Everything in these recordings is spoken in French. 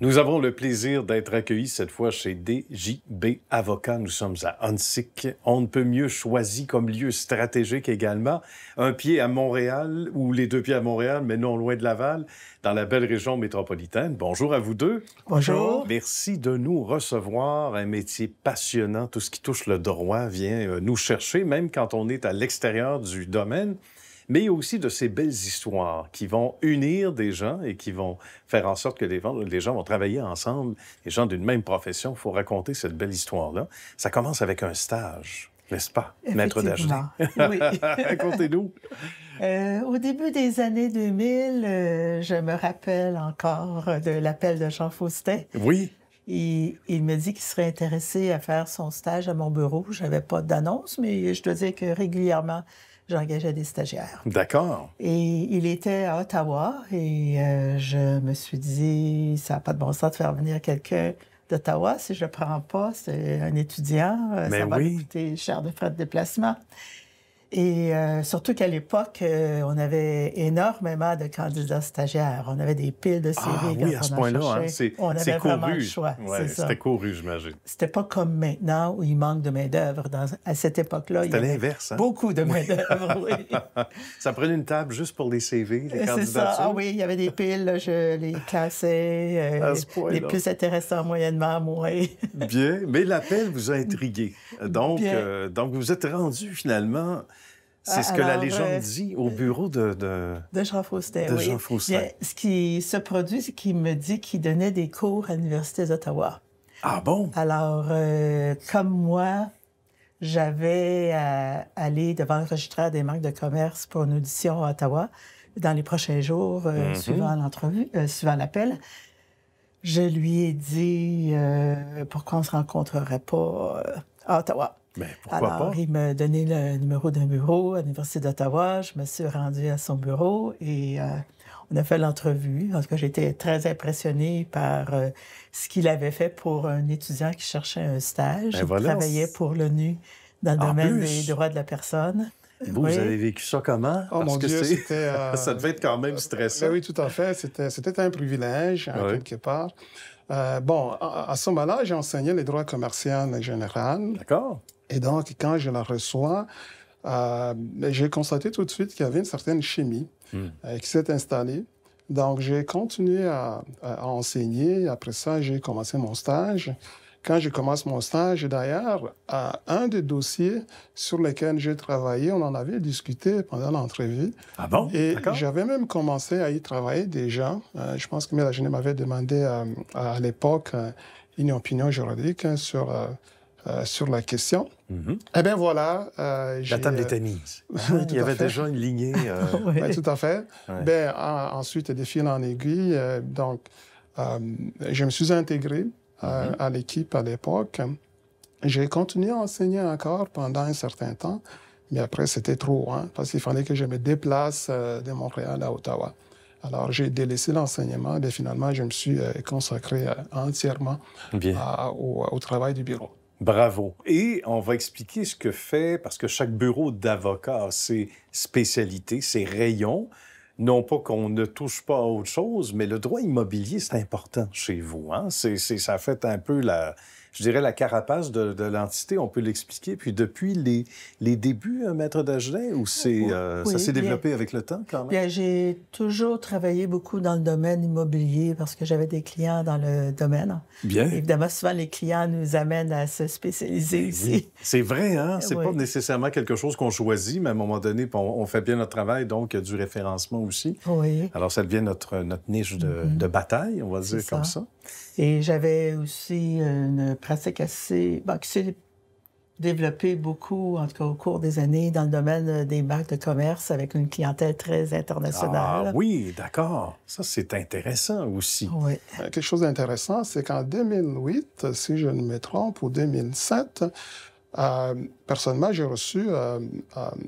Nous avons le plaisir d'être accueillis cette fois chez DJB Avocats. Nous sommes à Huntsic. On ne peut mieux choisi comme lieu stratégique également. Un pied à Montréal, ou les deux pieds à Montréal, mais non loin de Laval, dans la belle région métropolitaine. Bonjour à vous deux. Bonjour. Merci de nous recevoir. Un métier passionnant. Tout ce qui touche le droit vient nous chercher, même quand on est à l'extérieur du domaine. Mais aussi de ces belles histoires qui vont unir des gens et qui vont faire en sorte que les gens vont travailler ensemble, les gens d'une même profession. Il faut raconter cette belle histoire-là. Ça commence avec un stage, n'est-ce pas, Maître Dagenet? Oui. Racontez-nous. Au début des années 2000, je me rappelle encore de l'appel de Jean Faustin. Oui. Il me dit qu'il serait intéressé à faire son stage à mon bureau. Je n'avais pas d'annonce, mais je dois dire que régulièrement, j'engageais des stagiaires. D'accord. Et il était à Ottawa et je me suis dit, ça n'a pas de bon sens de faire venir quelqu'un d'Ottawa. Si je ne le prends pas, c'est un étudiant, ça va lui coûter cher de frais de déplacement. Et surtout qu'à l'époque, on avait énormément de candidats stagiaires. On avait des piles de CV. Ah oui, à ce point-là, hein, on avait vraiment le choix. Ouais, c'était couru, j'imagine. C'était pas comme maintenant où il manque de main-d'œuvre. À cette époque-là, il y avait l'inverse, hein? beaucoup de main-d'œuvre, oui. Ça prenait une table juste pour les CV, les candidatures? C'est ça. Ah oui, il y avait des piles, là, je les classais. Les plus intéressants, moyennement, moins. Bien, mais l'appel vous a intrigué. Donc vous vous êtes rendu finalement... C'est ce que la légende dit au bureau de Jean Faustin, de oui. Jean Faustin. Bien, ce qui se produit, c'est qu'il me dit qu'il donnait des cours à l'Université d'Ottawa. Ah bon? Alors, comme moi, j'avais à aller devant le registraire des marques de commerce pour une audition à Ottawa dans les prochains jours, suivant l'entrevue, suivant l'appel. Je lui ai dit pourquoi on ne se rencontrerait pas à Ottawa. Mais pourquoi Alors, pas? il m'a donné le numéro d'un bureau à l'Université d'Ottawa. Je me suis rendue à son bureau et on a fait l'entrevue. En tout cas, j'étais très impressionnée par ce qu'il avait fait pour un étudiant qui cherchait un stage. Il travaillait pour l'ONU dans le domaine des droits de la personne. Vous avez vécu ça comment? Oh mon Dieu, c'était... Ça devait être quand même stressant. Oui, tout à fait. C'était un privilège, quelque part. Bon, à ce moment-là, j'ai enseigné les droits commerciaux en général. D'accord. Et donc, quand je la reçois, j'ai constaté tout de suite qu'il y avait une certaine chimie qui s'est installée. Donc, j'ai continué à enseigner. Après ça, j'ai commencé mon stage. Quand je commence mon stage, d'ailleurs, un des dossiers sur lesquels j'ai travaillé, on en avait discuté pendant l'entrevue. Ah bon? Et j'avais même commencé à y travailler déjà. Je pense que Mélanie Dagenet m'avait demandé à l'époque une opinion juridique sur la question. Eh bien, voilà. La table était mise. Il y avait déjà une lignée. Oui, tout à fait. Ouais. Bien, ensuite, de fil en aiguille, donc, je me suis intégré à l'équipe à l'époque. J'ai continué à enseigner encore pendant un certain temps, mais après, c'était trop, parce qu'il fallait que je me déplace de Montréal à Ottawa. Alors, j'ai délaissé l'enseignement et finalement, je me suis consacré entièrement au travail du bureau. Bravo. Et on va expliquer ce que fait, parce que chaque bureau d'avocat a ses spécialités, ses rayons. Non pas qu'on ne touche pas à autre chose, mais le droit immobilier, c'est important chez vous. Hein? Ça fait un peu je dirais, la carapace de l'entité, on peut l'expliquer. Puis depuis les débuts, Maître Dagenet, ou ça s'est développé avec le temps quand même? Bien, j'ai toujours travaillé beaucoup dans le domaine immobilier parce que j'avais des clients dans le domaine. Bien. Évidemment, souvent, les clients nous amènent à se spécialiser ici. Oui. C'est vrai, hein? C'est pas nécessairement quelque chose qu'on choisit, mais à un moment donné, on fait bien notre travail, donc il y a du référencement aussi. Oui. Alors, ça devient notre niche de bataille, on va dire comme ça. Et j'avais aussi une pratique assez... qui s'est développée beaucoup, en tout cas au cours des années, dans le domaine des marques de commerce avec une clientèle très internationale. Ah oui, d'accord. Ça, c'est intéressant aussi. Oui. Quelque chose d'intéressant, c'est qu'en 2008, si je ne me trompe, ou 2007, personnellement, j'ai reçu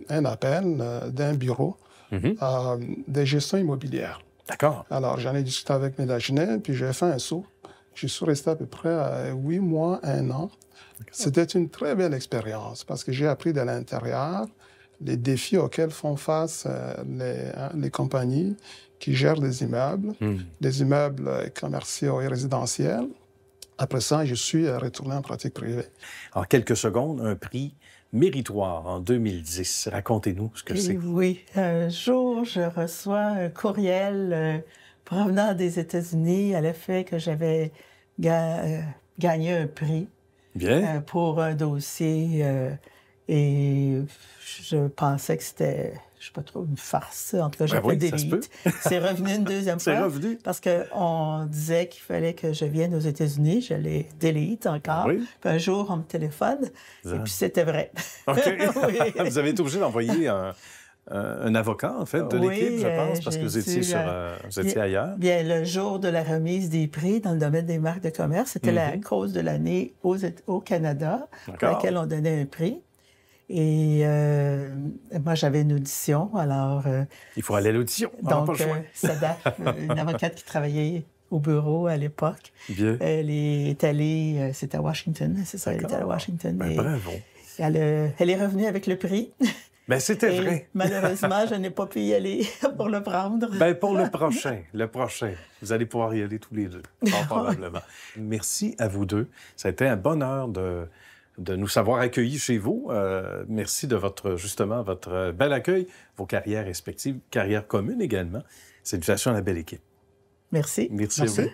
un appel d'un bureau de gestion immobilière. D'accord. Alors, j'en ai discuté avec Mélanie Dagenet, puis j'ai fait un saut. Je suis resté à peu près 8 mois, 1 an. C'était une très belle expérience parce que j'ai appris de l'intérieur les défis auxquels font face les compagnies qui gèrent des immeubles commerciaux et résidentiels. Après ça, je suis retourné en pratique privée. En quelques secondes, un prix méritoire en 2010. Racontez-nous ce que c'est. Oui, un jour, je reçois un courriel provenant des États-Unis à l'effet que j'avais gagné un prix pour un dossier et je pensais que c'était, je ne sais pas trop, une farce. En tout cas, j'ai fait delete. C'est revenu une deuxième fois. C'est revenu. Parce qu'on disait qu'il fallait que je vienne aux États-Unis. Je l'ai delete encore. Oui. Puis un jour, on me téléphone et puis c'était vrai. OK. Oui. Vous avez été obligé d'envoyer un avocat, en fait, de l'équipe, je pense, parce que vous étiez ailleurs. Bien, le jour de la remise des prix dans le domaine des marques de commerce, c'était la cause de l'année au Canada, pour laquelle on donnait un prix. Et moi, j'avais une audition, alors... il faut aller à l'audition, donc, Sada, une avocate qui travaillait au bureau à l'époque, elle est allée... c'était à Washington, c'est ça, elle était à Washington. Ben, bravo. Elle est revenue avec le prix. Ben, c'était vrai. Malheureusement, je n'ai pas pu y aller pour le prendre. Ben, pour le prochain, vous allez pouvoir y aller tous les deux, probablement. Merci à vous deux. Ça a été un bonheur de nous savoir accueillis chez vous. Merci de votre bel accueil, vos carrières respectives, carrières communes également. C'est une façon à la belle équipe. Merci. Merci. À vous.